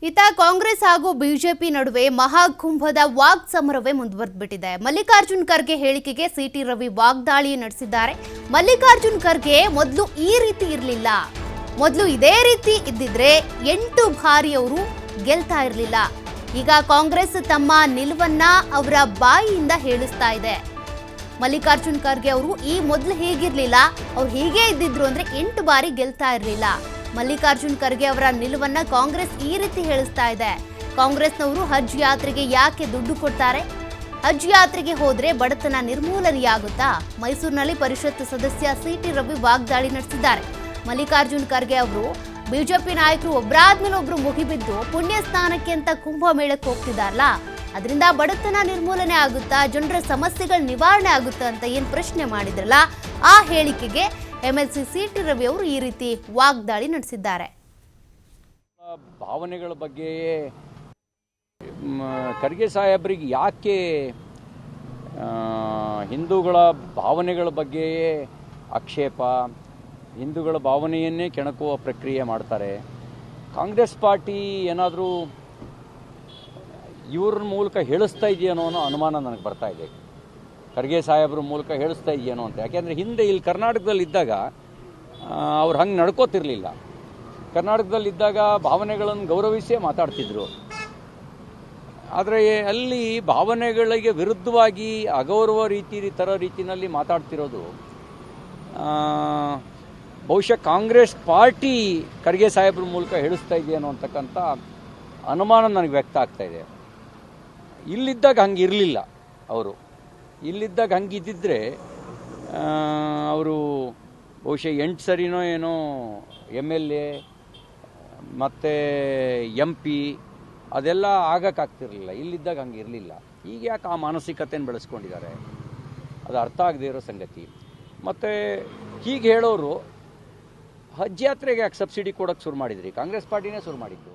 ಇತ್ತ ಕಾಂಗ್ರೆಸ್ ಹಾಗೂ ಬಿಜೆಪಿ ನಡುವೆ ಮಹಾಕುಂಭದ ವಾಕ್ ಸಮರವೇ ಮುಂದುವರೆದಿದೆ. ಮಲ್ಲಿಕಾರ್ಜುನ್ ಖರ್ಗೆ ಹೇಳಿಕೆಗೆ ಸಿಟಿ ರವಿ ವಾಗ್ದಾಳಿ ನಡೆಸಿದ್ದಾರೆ. ಮಲ್ಲಿಕಾರ್ಜುನ್ ಖರ್ಗೆ ಮೊದಲು ಈ ರೀತಿ ಇರಲಿಲ್ಲ, ಮೊದಲು ಇದೇ ರೀತಿ ಇದ್ದಿದ್ರೆ 8 ಬಾರಿ ಅವರು ಗೆಲ್ತಾ ಇರಲಿಲ್ಲ. ಈಗ ಕಾಂಗ್ರೆಸ್ ತಮ್ಮ ನಿಲುವನ್ನ ಅವರ ಬಾಯಿಯಿಂದ ಹೇಳಿಸ್ತಾ ಇದೆ. ಮಲ್ಲಿಕಾರ್ಜುನ್ ಖರ್ಗೆ ಅವರು ಈ ಮೊದಲು ಹೇಗಿರ್ಲಿಲ್ಲ, ಅವ್ರು ಹೀಗೆ ಇದ್ದಿದ್ರು ಅಂದ್ರೆ 8 ಬಾರಿ ಗೆಲ್ತಾ ಇರಲಿಲ್ಲ. ಮಲ್ಲಿಕಾರ್ಜುನ್ ಖರ್ಗೆ ಅವರ ನಿಲುವನ್ನ ಕಾಂಗ್ರೆಸ್ ಈ ರೀತಿ ಹೇಳಿಸ್ತಾ ಇದೆ. ಕಾಂಗ್ರೆಸ್ನವರು ಹಜ್ ಯಾತ್ರೆಗೆ ಯಾಕೆ ದುಡ್ಡು ಕೊಡ್ತಾರೆ? ಹಜ್ ಯಾತ್ರೆಗೆ ಹೋದ್ರೆ ಬಡತನ ನಿರ್ಮೂಲನೆಯಾಗುತ್ತಾ? ಮೈಸೂರಿನಲ್ಲಿ ಪರಿಷತ್ ಸದಸ್ಯ ಸಿಟಿ ರವಿ ವಾಗ್ದಾಳಿ ನಡೆಸಿದ್ದಾರೆ. ಮಲ್ಲಿಕಾರ್ಜುನ್ ಖರ್ಗೆ ಅವರು ಬಿಜೆಪಿ ನಾಯಕರು ಒಬ್ಬರಾದ್ಮೇಲೆ ಒಬ್ರು ಮುಗಿಬಿದ್ದು ಪುಣ್ಯ ಸ್ನಾನಕ್ಕೆ ಅಂತ ಕುಂಭಮೇಳಕ್ಕೆ ಹೋಗ್ತಿದಾರಲ್ಲ, ಅದರಿಂದ ಬಡತನ ನಿರ್ಮೂಲನೆ ಆಗುತ್ತಾ, ಜನರ ಸಮಸ್ಯೆಗಳ ನಿವಾರಣೆ ಆಗುತ್ತಾ ಅಂತ ಏನು ಪ್ರಶ್ನೆ ಮಾಡಿದ್ರಲ್ಲ, ಆ ಹೇಳಿಕೆಗೆ ಎಂಎಲ್ಸಿ ಸಿಟಿ ರವಿ ಅವರು ಈ ರೀತಿ ವಾಗ್ದಾಳಿ ನಡೆಸಿದ್ದಾರೆ. ಭಾವನೆಗಳ ಬಗ್ಗೆ ಖರ್ಗೆ ಸಾಹೇಬ್ರಿಗೆ ಯಾಕೆ ಹಿಂದೂಗಳ ಭಾವನೆಗಳ ಬಗ್ಗೆ ಆಕ್ಷೇಪ, ಹಿಂದೂಗಳ ಭಾವನೆಯನ್ನೇ ಕೆಣಕುವ ಪ್ರಕ್ರಿಯೆ ಮಾಡ್ತಾರೆ? ಕಾಂಗ್ರೆಸ್ ಪಾರ್ಟಿ ಏನಾದರೂ ಇವ್ರ ಮೂಲಕ ಹೇಳಿಸ್ತಾ ಇದೆಯೇನೋ ಅನ್ನೋ ಅನುಮಾನ ನನಗೆ ಬರ್ತಾ ಇದೆ. ಖರ್ಗೆ ಸಾಹೇಬ್ರ ಮೂಲಕ ಹೇಳಿಸ್ತಾ ಇದೆಯೇನೋ ಅಂತ. ಯಾಕೆಂದರೆ ಹಿಂದೆ ಇಲ್ಲಿ ಕರ್ನಾಟಕದಲ್ಲಿದ್ದಾಗ ಅವ್ರು ಹಂಗೆ ನಡ್ಕೋತಿರ್ಲಿಲ್ಲ. ಕರ್ನಾಟಕದಲ್ಲಿದ್ದಾಗ ಭಾವನೆಗಳನ್ನು ಗೌರವಿಸೇ ಮಾತಾಡ್ತಿದ್ರು. ಆದರೆ ಅಲ್ಲಿ ಭಾವನೆಗಳಿಗೆ ವಿರುದ್ಧವಾಗಿ ಅಗೌರವ ರೀತಿಯಲ್ಲಿ ಮಾತಾಡ್ತಿರೋದು ಬಹುಶಃ ಕಾಂಗ್ರೆಸ್ ಪಾರ್ಟಿ ಖರ್ಗೆ ಸಾಹೇಬ್ರ ಮೂಲಕ ಹೇಳಿಸ್ತಾ ಇದೆಯೇನೋ ಅಂತಕ್ಕಂಥ ಅನುಮಾನ ನನಗೆ ವ್ಯಕ್ತ ಆಗ್ತಾ ಇದೆ. ಇಲ್ಲಿದ್ದಾಗ ಹಂಗೆ ಇರಲಿಲ್ಲ. ಅವರು ಇಲ್ಲಿದ್ದಾಗ ಹಂಗಿದ್ದಿದ್ರೆ ಅವರು ಬಹುಶಃ 8 ಸರಿನೋ ಏನೋ MLA ಮತ್ತು MP ಅದೆಲ್ಲ ಆಗಕ್ಕಾಗ್ತಿರಲಿಲ್ಲ. ಇಲ್ಲಿದ್ದಾಗ ಹಂಗೆ ಇರಲಿಲ್ಲ. ಈಗ ಯಾಕೆ ಆ ಮಾನಸಿಕತೆಯನ್ನು ಬೆಳೆಸ್ಕೊಂಡಿದ್ದಾರೆ? ಅದು ಅರ್ಥ ಆಗದೇ ಇರೋ ಸಂಗತಿ. ಮತ್ತು ಹೀಗೆ ಹೇಳೋರು ಹಜ್ ಯಾತ್ರೆಗೆ ಯಾಕೆ ಸಬ್ಸಿಡಿ ಕೊಡೋಕ್ಕೆ ಶುರು ಮಾಡಿದ್ರಿ? ಕಾಂಗ್ರೆಸ್ ಪಾರ್ಟಿನೇ ಶುರು ಮಾಡಿದ್ದು.